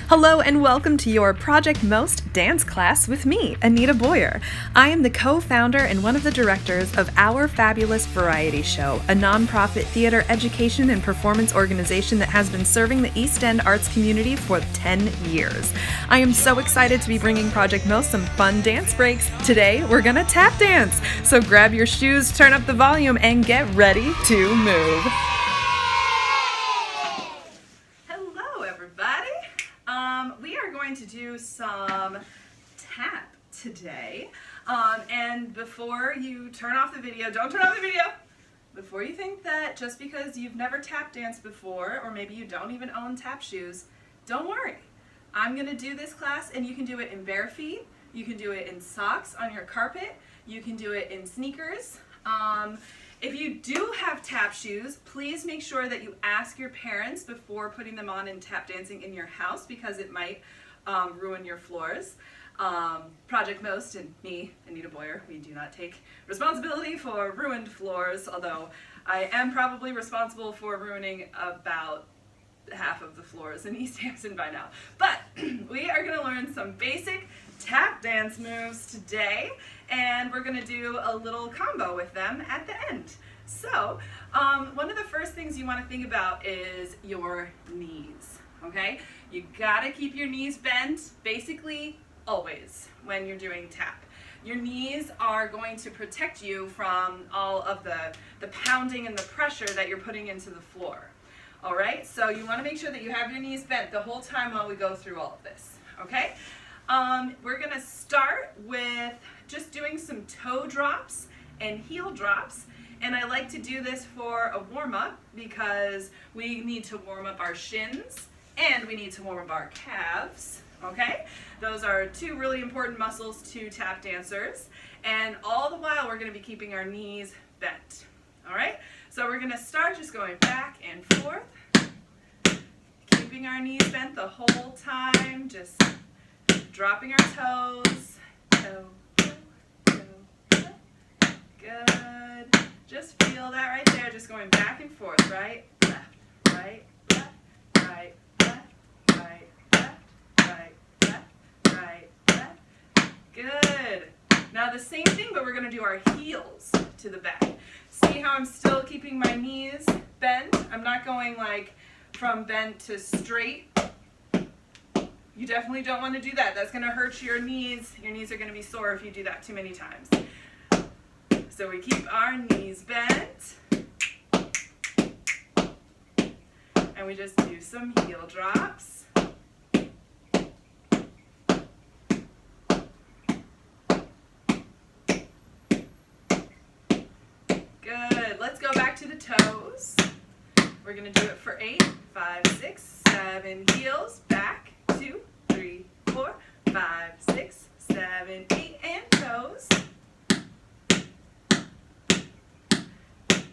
Hello and welcome to your Project Most dance class with me, Anita Boyer. I am the co-founder and one of the directors of Our Fabulous Variety Show, a nonprofit theater education and performance organization that has been serving the East End arts community for 10 years. I am so excited to be bringing Project Most some fun dance breaks. Today, we're gonna tap dance. So grab your shoes, turn up the volume, and get ready to move. We are going to do some tap today, and before you turn off the video, don't turn off the video, before you think that just because you've never tap danced before, or maybe you don't even own tap shoes, don't worry. I'm going to do this class and you can do it in bare feet, you can do it in socks on your carpet, you can do it in sneakers. If you do have tap shoes, please make sure that you ask your parents before putting them on and tap dancing in your house because it might ruin your floors. Project Most and me, Anita Boyer, we do not take responsibility for ruined floors, although I am probably responsible for ruining about half of the floors in East Hampton by now. But we are going to learn some basic tap dance moves today, and we're going to do a little combo with them at the end. So one of the first things you want to think about is your knees, okay? You got to keep your knees bent basically always when you're doing tap. Your knees are going to protect you from all of the pounding and the pressure that you're putting into the floor. All right, so you want to make sure that you have your knees bent the whole time while we go through all of this, okay? We're going to start with just doing some toe drops and heel drops, and I like to do this for a warm-up because we need to warm up our shins and we need to warm up our calves, okay? Those are two really important muscles to tap dancers, and all the while we're going to be keeping our knees bent, all right? So we're going to start just going back and forth, keeping our knees bent the whole time, just dropping our toes, toe, toe, toe, toe. Good. Just feel that right there, just going back and forth, right, left, right, left, right, left, right, left, right, left, right, left. Good. Now the same thing, but we're going to do our heels to the back. See how I'm still keeping my knees bent? I'm not going like from bent to straight. You definitely don't want to do that. That's going to hurt your knees. Your knees are going to be sore if you do that too many times. So we keep our knees bent. And we just do some heel drops. Good. Let's go back to the toes. We're going to do it for 8, 5, 6, 7 heels. Back, 2, 3, 4, 5, 6, 7, 8, and toes.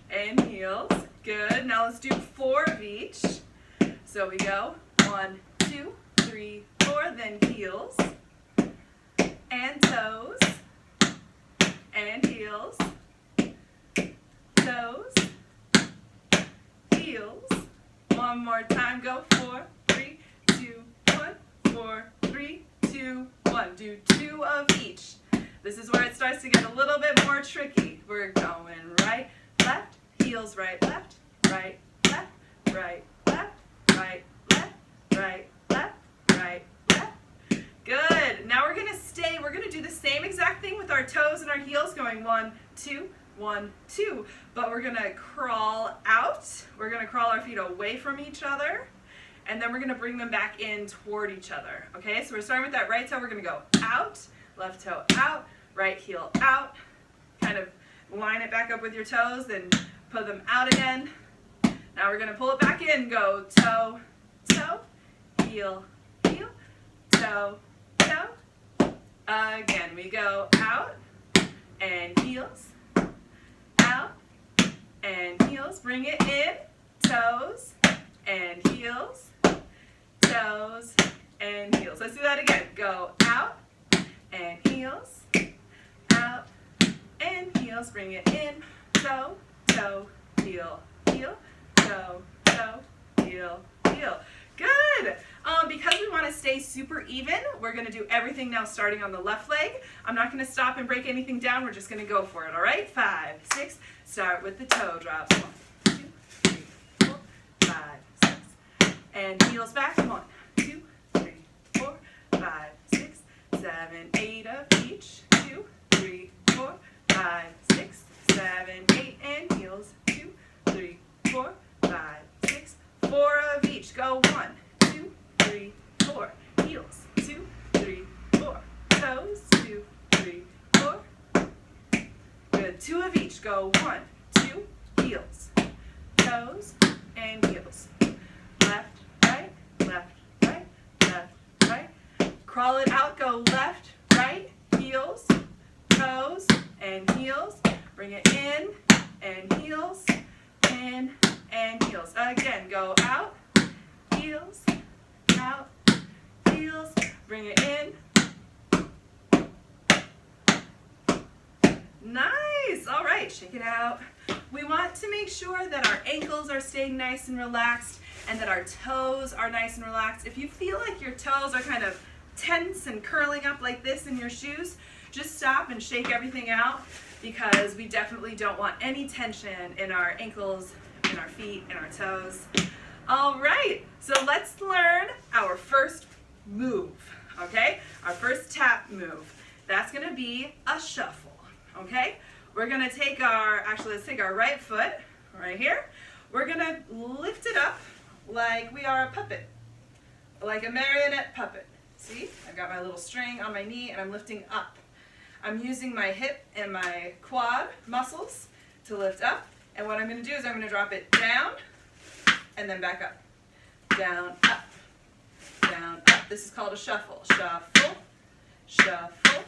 And heels. Good. Now let's do 4 of each. So we go 1, 2, 3, 4, then heels. And toes. And heels. Toes, heels. One more time, go 4, 3, 2, 1, 4, 3, 2, 1. Do 2 of each. This is where it starts to get a little bit more tricky. We're going right, left, heels, right, left, right, left, right, left, right, left, right, left, right, left. Good. Now we're going to do the same exact thing with our toes and our heels, going 1, 2, 1, 2, but we're going to crawl out. We're going to crawl our feet away from each other, and then we're going to bring them back in toward each other. Okay, so we're starting with that right toe. We're going to go out, left toe out, right heel out, kind of line it back up with your toes, then put them out again. Now we're going to pull it back in, go toe, toe, heel, heel, toe, toe. Again, we go out and heels, out and heels, bring it in, toes and heels, toes and heels. Let's do that again. Go out and heels, out and heels, bring it in, toe, toe, heel, heel, toe, toe, heel, deal. Good. Because we want to stay super even, we're going to do everything now starting on the left leg. I'm not going to stop and break anything down. We're just going to go for it, all right? 5, 6. Start with the toe drops. 1, 2, 3, 4, 5, 6. And heels back. 1, 2, 3, 4, 5, 6, 7, 8 of each. 2, 3, 4, 5, 6, 7, 8. And heels. 2, 3, 4, 5, 6. 4 of each. Go 1, 2, 3, 4. Heels. 2, 3, 4. Toes. 2, 3, 4. Good. 2 of each. Go 1, 2. Heels. Toes and heels. Left, right, left, right, left, right. Crawl it out. Go left, right, heels, toes, and heels. Bring it in and heels, in and heels. Again, go out, heels, out, heels. Bring it in. Nice. All right, shake it out. We want to make sure that our ankles are staying nice and relaxed and that our toes are nice and relaxed. If you feel like your toes are kind of tense and curling up like this in your shoes, just stop and shake everything out, because we definitely don't want any tension in our ankles, in our feet, in our toes. All right, so let's learn our first move, okay? Our first tap move. That's gonna be a shuffle, okay? We're gonna take let's take our right foot right here. We're gonna lift it up like we are a puppet, like a marionette puppet. See, I've got my little string on my knee and I'm lifting up. I'm using my hip and my quad muscles to lift up. And what I'm going to do is I'm going to drop it down and then back up. Down, up, down, up. This is called a shuffle. Shuffle, shuffle,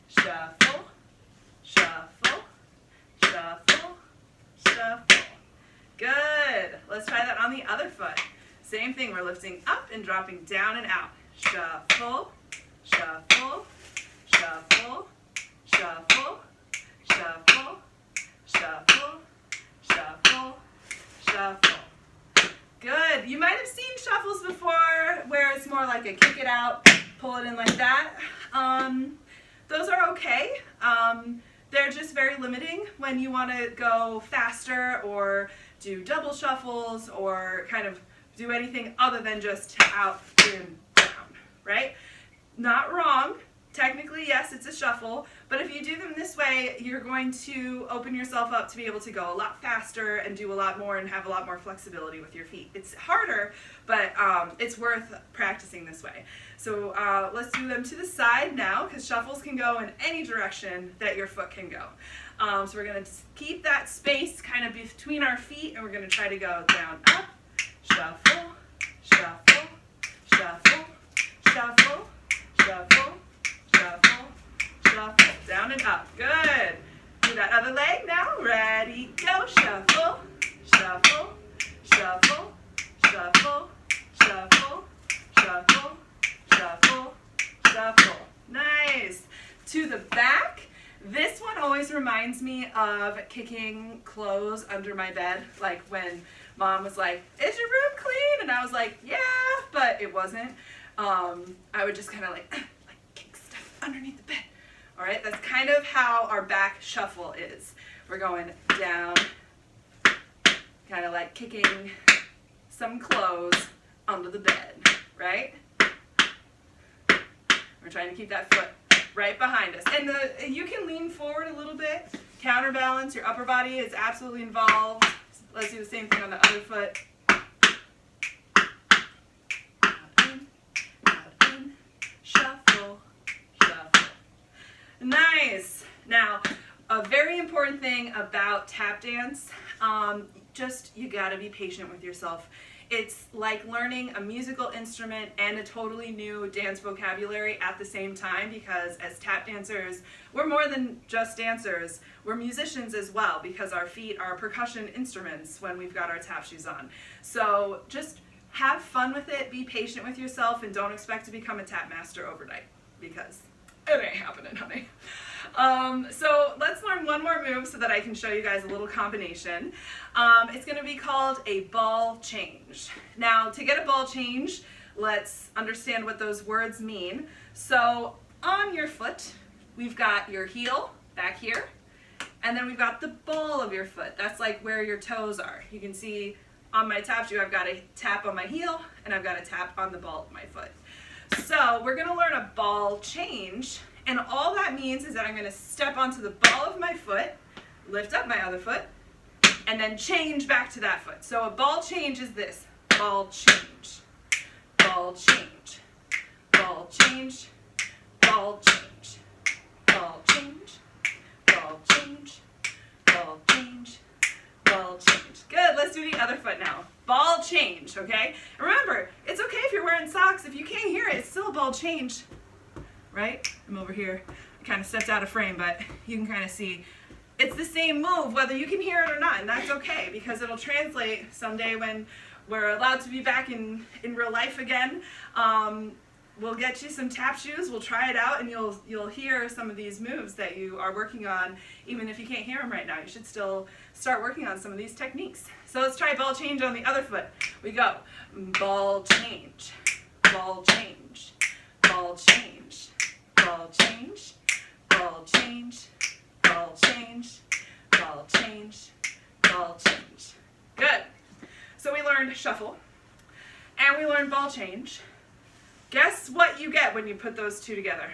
shuffle, shuffle, shuffle, shuffle. Good. Let's try that on the other foot. Same thing. We're lifting up and dropping down and out. Shuffle, shuffle, shuffle, shuffle, shuffle, shuffle, shuffle, shuffle. Good. You might have seen shuffles before where it's more like a kick it out, pull it in like that. Those are okay. They're just very limiting when you want to go faster or do double shuffles or kind of do anything other than just out, in, down, right? Not wrong. Technically, yes, it's a shuffle, but if you do them this way, you're going to open yourself up to be able to go a lot faster and do a lot more and have a lot more flexibility with your feet. It's harder, but it's worth practicing this way. So let's do them to the side now, because shuffles can go in any direction that your foot can go. So we're going to keep that space kind of between our feet, and we're going to try to go down, up, shuffle, shuffle, shuffle, shuffle, shuffle, shuffle, shuffle, down and up. Good. Do that other leg now. Ready, go. Shuffle, shuffle, shuffle, shuffle, shuffle, shuffle, shuffle, shuffle. Nice. To the back. This one always reminds me of kicking clothes under my bed, like when Mom was like, "Is your room clean?" And I was like, "Yeah," but it wasn't. I would just kind of like kick stuff underneath the bed. All right, that's kind of how our back shuffle is. We're going down, kind of like kicking some clothes under the bed, right? We're trying to keep that foot right behind us. And you can lean forward a little bit, counterbalance. Your upper body is absolutely involved. Let's do the same thing on the other foot. Out in, shuffle, shuffle. Nice. Now, a very important thing about tap dance, you gotta be patient with yourself. It's like learning a musical instrument and a totally new dance vocabulary at the same time, because as tap dancers, we're more than just dancers. We're musicians as well, because our feet are percussion instruments when we've got our tap shoes on. So just have fun with it, be patient with yourself, and don't expect to become a tap master overnight, because it ain't happening, honey. So let's learn one more move so that I can show you guys a little combination. It's going to be called a ball change. Now, to get a ball change, let's understand what those words mean. So on your foot, we've got your heel back here, and then we've got the ball of your foot. That's like where your toes are. You can see on my tap shoe, I've got a tap on my heel, and I've got a tap on the ball of my foot. So we're going to learn a ball change, and all that means is that I'm going to step onto the ball of my foot, lift up my other foot, and then change back to that foot. So a ball change is this: ball change, ball change, ball change, ball change, ball change, ball change, ball change, ball change. Good, let's do the other foot now. Ball change, okay? Remember, it's okay if you're wearing socks. If you can't hear it, it's still a ball change, right? I'm over here. I kind of stepped out of frame, but you can kind of see it's the same move whether you can hear it or not, and that's okay because it'll translate someday when we're allowed to be back in real life again. We'll get you some tap shoes, we'll try it out, and you'll hear some of these moves that you are working on. Even if you can't hear them right now, you should still start working on some of these techniques. So let's try ball change on the other foot. We go ball change, ball change, ball change, ball change, ball change, ball change, ball change, ball change. Good. So we learned shuffle, and we learned ball change. Guess what you get when you put those two together?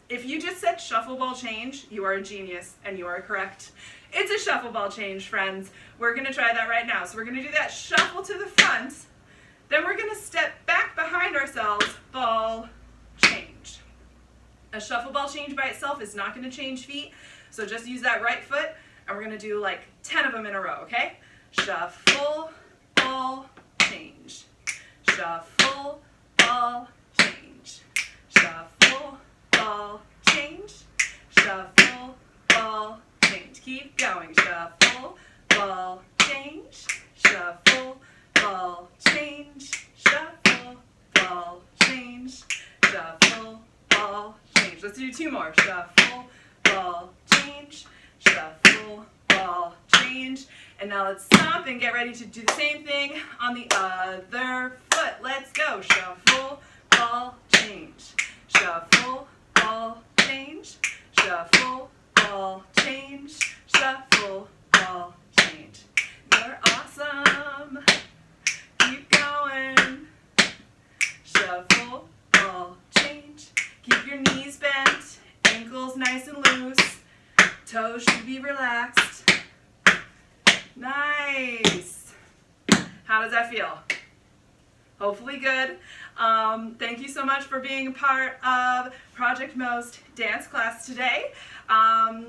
If you just said shuffle ball change, you are a genius and you are correct. It's a shuffle ball change, friends. We're going to try that right now. So we're going to do that shuffle to the front. Then we're going to step back behind ourselves, ball change. A shuffle ball change by itself is not going to change feet. So just use that right foot, and we're going to do like 10 of them in a row, okay? Shuffle, ball, change. Shuffle, ball, change. Shuffle, ball, change. Shuffle, ball, change. Keep going. Shuffle, ball, change. Shuffle, ball, change. Shuffle, ball, change. Shuffle, ball, change. Let's do two more. Shuffle, ball, change. Shuffle, ball, change. And now let's stop and get ready to do the same thing on the other foot. Let's go. Shuffle, ball, change. Shuffle, ball, change. Shuffle, ball, change. Shuffle, ball, change. You're awesome. Keep going. Shuffle, ball, change. Keep your knees bent, ankles nice and loose. Toes should be relaxed. Nice. How does that feel? Hopefully good. Thank you so much for being a part of Project Most dance class today. My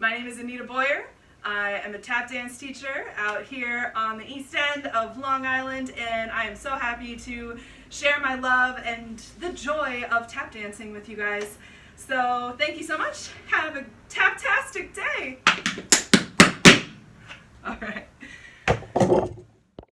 name is Anita Boyer. I am a tap dance teacher out here on the east end of Long Island, and I am so happy to share my love and the joy of tap dancing with you guys. So thank you so much. Have a tap-tastic day. All right.